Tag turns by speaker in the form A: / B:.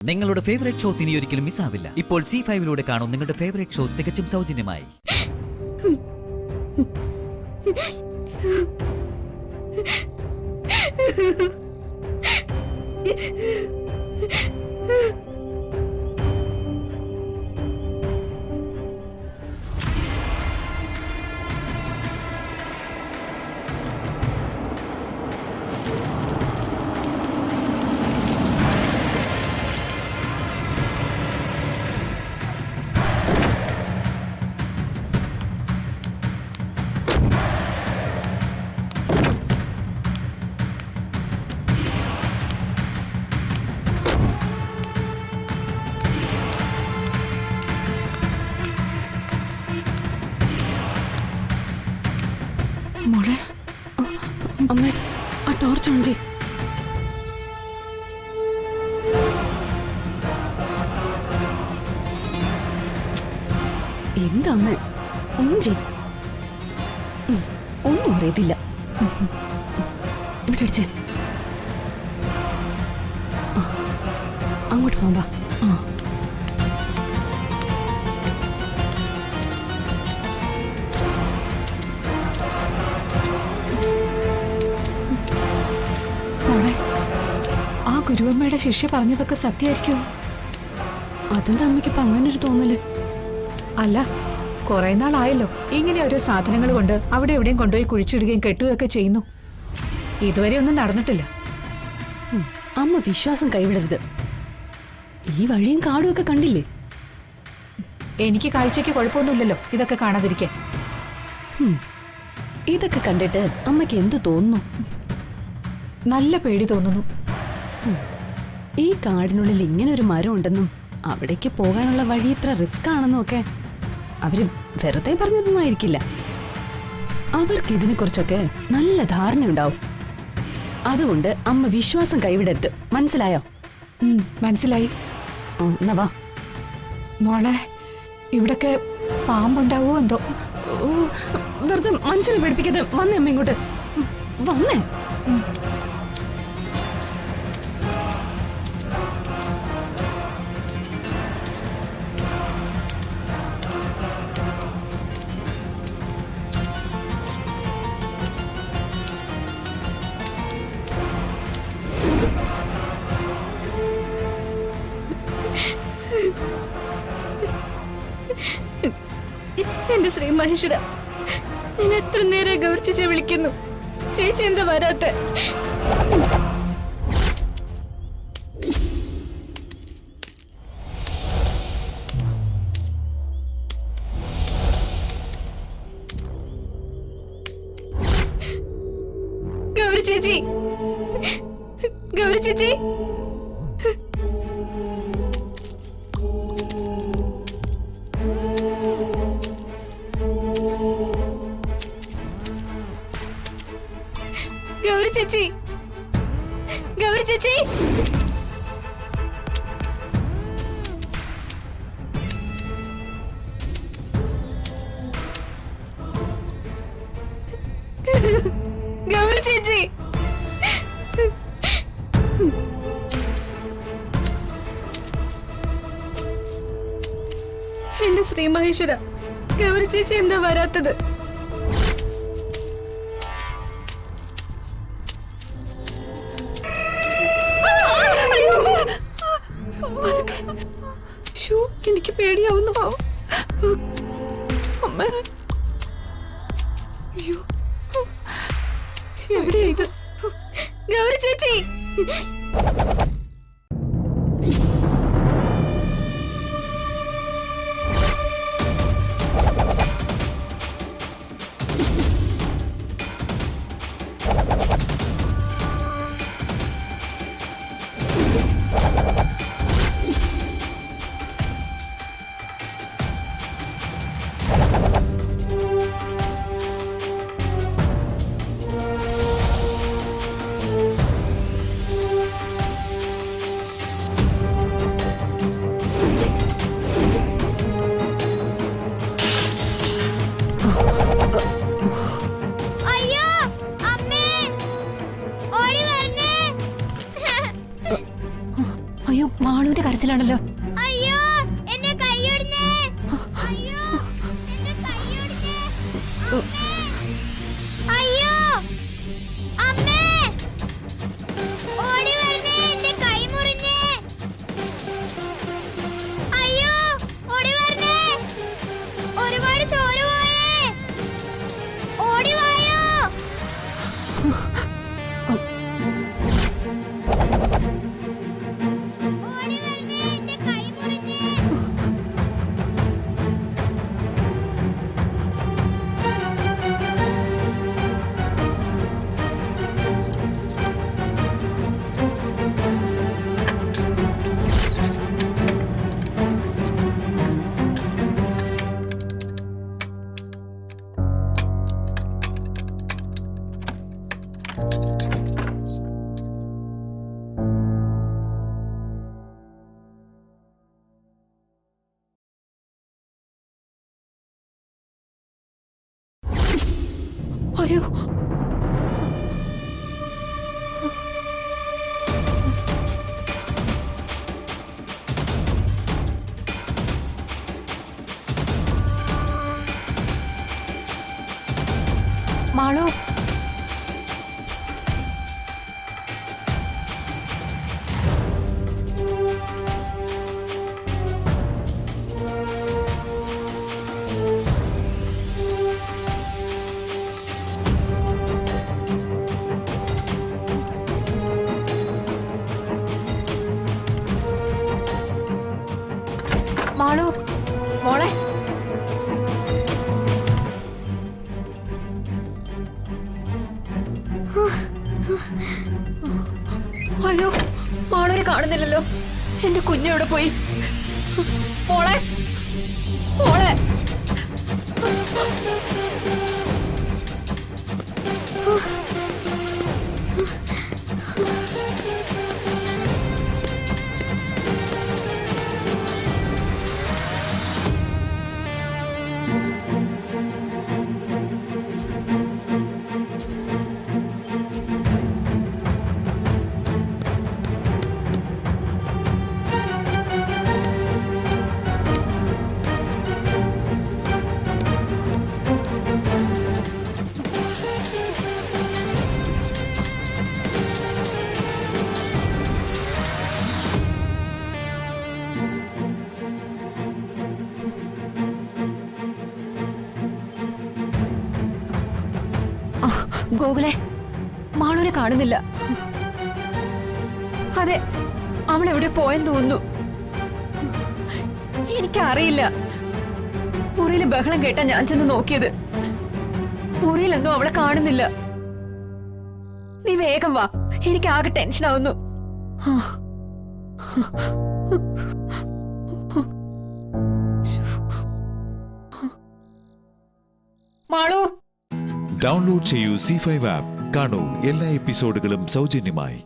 A: നിങ്ങളുടെ favourite shows ഇനി ഒരിക്കലും മിസ്സാവില്ല. ഇപ്പോൾ C5 കാണും നിങ്ങളുടെ ഫേവറേറ്റ് ഷോ തികച്ചും സൗജന്യമായി.
B: മോളെ, അമ്മ ആ ടോർച്ച് ഓൺ ചെയ്. എന്താ അമ്മ ഓൺ ചെയ്. ഒന്നും അറിയത്തില്ല. ഇവിടെ അടിച്ചേ. അങ്ങോട്ട് പോവാ. ആ ഗുരുവമ്മയുടെ ശിഷ്യ പറഞ്ഞതൊക്കെ സത്യമായിരിക്കുമോ? അതെന്താ അമ്മയ്ക്കിപ്പോ അങ്ങനൊരു തോന്നല്? അല്ല, കുറെ നാളായല്ലോ ഇങ്ങനെ ഓരോ സാധനങ്ങൾ കൊണ്ട് അവിടെ എവിടെയും കൊണ്ടുപോയി കുഴിച്ചിടുകയും കെട്ടുകയൊക്കെ ചെയ്യുന്നു. ഇതുവരെ ഒന്നും നടന്നിട്ടില്ല. അമ്മ വിശ്വാസം കൈവിടരുത്. ഈ വഴിയും കാടും ഒക്കെ കണ്ടില്ലേ? എനിക്ക് കാഴ്ചയ്ക്ക് കുഴപ്പമൊന്നുമില്ലല്ലോ ഇതൊക്കെ കാണാതിരിക്കാൻ. ഇതൊക്കെ കണ്ടിട്ട് അമ്മയ്ക്ക് എന്തു തോന്നുന്നു? നല്ല പേടി തോന്നുന്നു. ഈ കാടിനുള്ളിൽ ഇങ്ങനെ ഒരു മരം ഉണ്ടെന്നും അവിടേക്ക് പോകാനുള്ള വഴി ഇത്ര റിസ്ക് ആണെന്നും ഒക്കെ അവര് വെറുതെ പറഞ്ഞതൊന്നും ആയിരിക്കില്ല. അവർക്ക് ഇതിനെ കുറിച്ചൊക്കെ നല്ല ധാരണയുണ്ടാവും. അതുകൊണ്ട് അമ്മ വിശ്വാസം കൈവിടരുത്. മനസ്സിലായോ? മനസ്സിലായി. എന്നാ വാ മോളെ. ഇവിടൊക്കെ പാമ്പുണ്ടാവോ എന്തോ? വെറുതെ മനുഷ്യനെ പേടിപ്പിക്കാതെ വന്നേ അമ്മ ഇങ്ങോട്ട്. വന്നേ. എന്റെ ശ്രീ മഹേശ്വര, ഞാൻ എത്ര നേരെ ഗൗരി ചേച്ചിയെ വിളിക്കുന്നു. ചേച്ചി എന്താ വരാത്ത? ഗൗരി ചേച്ചി, ഗൗരി ചേച്ചി. ഗൗരി ചേച്ചി, ഗൗരി ചേച്ചി. ഗൗരി ചേച്ചി. എന്റെ ശ്രീ മഹേശ്വര, ഗൗരി ചേച്ചി എന്താ വരാത്തത്? എനിക്ക് പേടിയാവുന്നു. അമ്മ, അയ്യോ, എവിടെയാ ഇത്? ഗൗരി ചേച്ചി. കരച്ചിലാണല്ലോ.
C: അയ്യോ എന്നെ കൈയൊടിഞ്ഞേ, അയ്യോ എന്നെ കൈയൊടിഞ്ഞേ, അയ്യോ അമ്മേ, ഓടി വരണേ, എന്റെ കൈ മുറിഞ്ഞേ, അയ്യോ ഓടി വരണേ, ഒരുപാട് ചോര പോയേ, ഓടി വായോ. ഓടി വരണേ, എന്റെ കൈ മുറിഞ്ഞേ.
B: അയ്യോ, മാളു, മാളു, മോളെ. അയ്യോ, മാളൂരെ കാണുന്നില്ലല്ലോ. എന്റെ കുഞ്ഞെവിടെ പോയി? മോളെ, മോളെ. ഗോകുലെ, മാളൂരെ കാണുന്നില്ല. അതെ, അവളെവിടെ പോയെന്ന് തോന്നുന്നു. എനിക്കറിയില്ല. മുറിയിൽ ബഹളം കേട്ടാ ഞാൻ ചെന്ന് നോക്കിയത്. മുറിയിലെന്തോ അവളെ കാണുന്നില്ല. നീ വേഗം വാ, എനിക്ക് ആകെ ടെൻഷനാവുന്നു. മാളു,
D: ഡൗൺലോഡ് ചെയ്യൂ C5 ആപ്പ്. കാണൂ എല്ലാ എപ്പിസോഡുകളും സൗജന്യമായി.